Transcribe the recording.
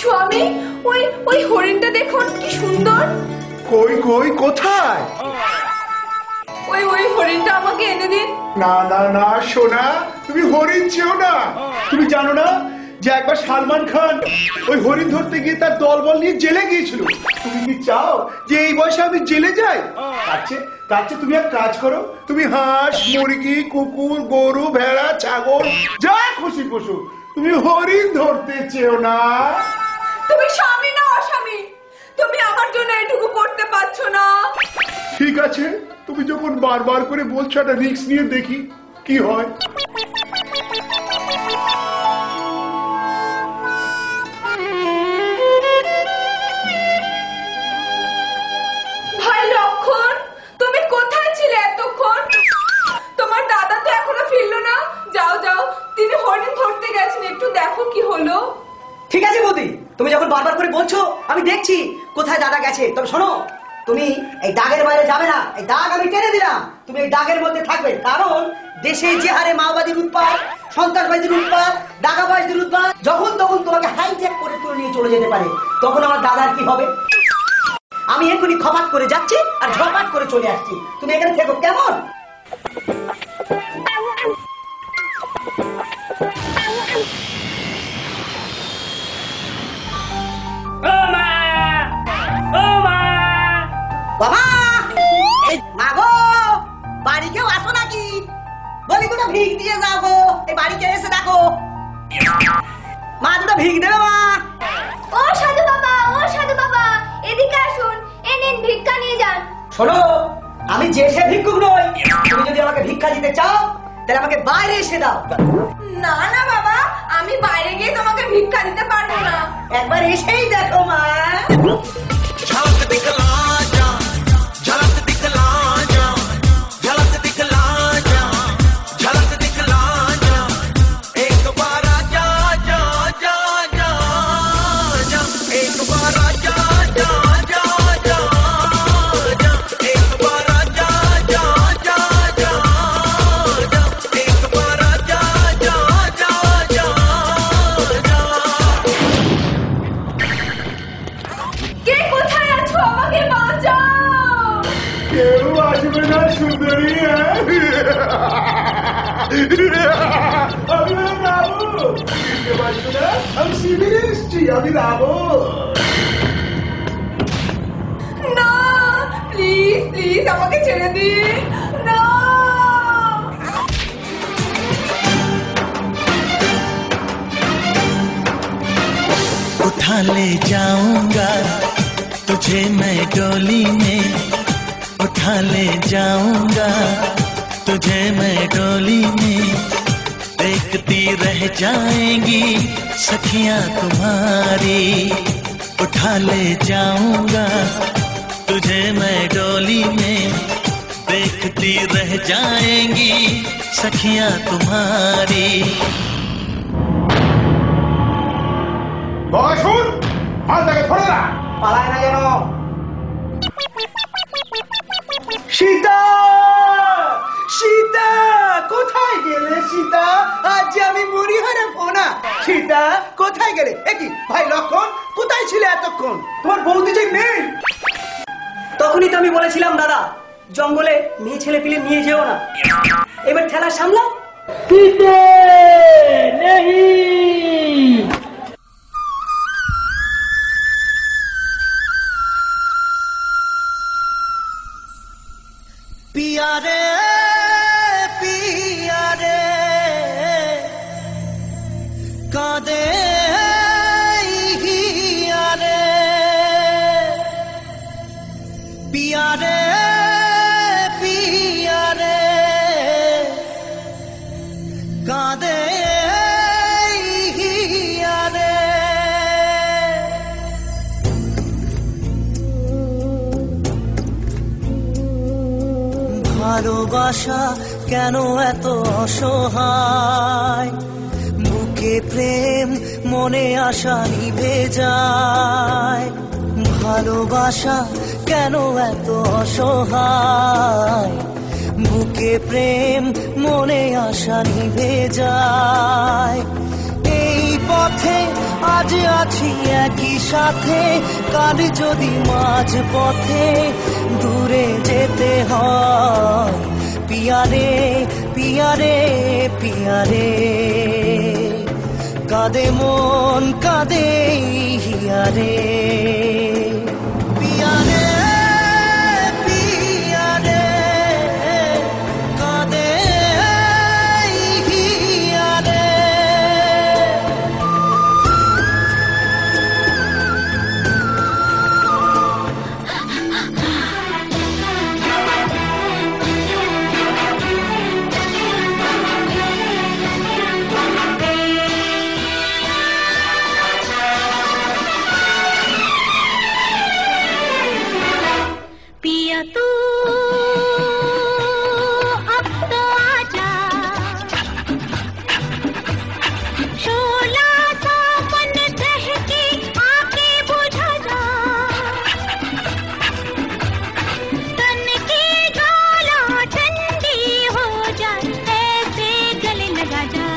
স্বামী, ওই ওই হরিণটা দেখুন কি সুন্দর। কই কই কোথায়? ওই ওই হরিণটা আমাকে এনে দিন। না না না সোনা, তুমি হরিণ চেও না। তুমি জানো না যে একবার সালমান খান ওই হরিণ ধরতে গিয়ে তার দলবল নিয়ে জেলে গিয়েছিল? তুমি কি চাও যে এই বয়সে আমি জেলে যাই? তার চেয়ে তুমি এক কাজ করো, তুমি হাঁস, মুরগি, কুকুর, গরু, ভেড়া, ছাগল যা খুশি পশু, তুমি হরিণ ধরতে চেও না। তুমি স্বামী না অস্বামী? তুমি আমার জন্য এটুকু করতে পারছো না? ঠিক আছে, তুমি যখন বারবার করে বলছো একটা রিস্ক নিয়ে দেখি কি হয়। ভাই লক্ষণ, তুমি কোথায় ছিলে এতক্ষণ? তোমার দাদা তো এখনো ফিরলো না। যাও যাও, তিনি হরিণ ধরতে গেছেন, একটু দেখো কি হলো। ঠিক আছে বৌদি, তুমি যখন বারবার করে বলছো আমি দেখছি কোথায় দাদা গেছে। তবে শোনো, তুমি এই দাগের বাইরে যাবে না। এই দাগ আমি টেনে দিলাম, তুমি এই দাগের মধ্যে থাকবে। কারণ দেশে যে হারে মাওবাদীর উৎপাত, সন্ত্রাসবাদীর উৎপাত, দাগাবাজদের উৎপাত, যখন তখন তোমাকে হাইজ্যাক করে তুলে নিয়ে চলে যেতে পারে। তখন আমার দাদার কি হবে? আমি এখনই খপাত করে যাচ্ছি আর ঝপাট করে চলে আসছি। তুমি এখানে থেকো, কেমন? বাবা, মা গো, বাড়ি কেউ আসো নাকি? বলি দুটো ভিক দিয়ে যাও গো। এই বাড়িতে এসে দেখো মা, দুটো ভিক দেবে মা? ও সাধু বাবা, ও সাধু বাবা, এদিকে আসুন, এই নিন ভিক্ষা নিয়ে যান। শোনো, আমি যে সে ভিক্ষুক নই। তুমি যদি আমাকে ভিক্ষা দিতে চাও তাহলে আমাকে বাইরে এসে দাও। না না বাবা, আমি বাইরে গিয়ে তোমাকে ভিক্ষা দিতে পারবো না। একবার এসেই দেখো মা। झलक दिखला जा, झलक दिखला जा, झलक दिखला जा, झलक दिखला जा, एक बार आजा जा जा जा जा, एक बार आजा जा जा जा जा, एक बार आजा जा जा जा जा, एक बार आजा जा जा जा जा। কে কোথায় আছো? আমাকে বাঁচাও। কেউ আসবে না সুন্দরী। আমি রাবো, কেউ আসবে না। আমি শিবিরে এসছি, আমি রাবো। না, প্লিজ প্লিজ আমাকে ছেড়ে দিন। না। उठा ले जाऊंगा तुझे मैं डोली में, उठा ले जाऊंगा तुझे मैं डोली में, देखती रह जाएंगी सखियां तुम्हारी। उठा ले जाऊंगा तुझे मैं डोली में, देखती रह जाएंगी सखियां तुम्हारी। শুন, মালটাকে ধরে না। পালায় না যেন। সীতা, সীতা কোথায় গেলে? সীতা, আজ যে আমি মরি হারাবো না। সীতা কোথায় গেলে? একই ভাই লক্ষণ, কোথায় ছিলে এতক্ষণ? তোমার বৌদি যে নেই। তখনই তো আমি বলেছিলাম দাদা, জঙ্গলে মেয়ে ছেলে পিলে নিয়ে যেও না। এবার ঠেলা সামলাও। पिया रे पिया रे कादे हिया रे, पिया रे पिया रे कादे हिया रे। ভালোবাসা কেন এত অসহায়, বুকে প্রেম মনে আশা নিভে যায়। ভালোবাসা কেন এত অসহায়, বুকে প্রেম মনে আশা নিভে যায়। এই পথ পথে আজ আছি একই সাথে, কাল যদি মাঝ পথে দূরে যেতে হয়। পিয়ারে পিয়ারে পিয়ারে, কাঁদে মন কাঁদে হিয়ারে। পিয়ারে পিয়ারে, কাঁদে হিয়ারে। पिया तू अब तो आजा, शोला सा मन दहके आके बुझा जा, तन की ज्वाला ठंडी हो जाए ऐसे गले लगा जा।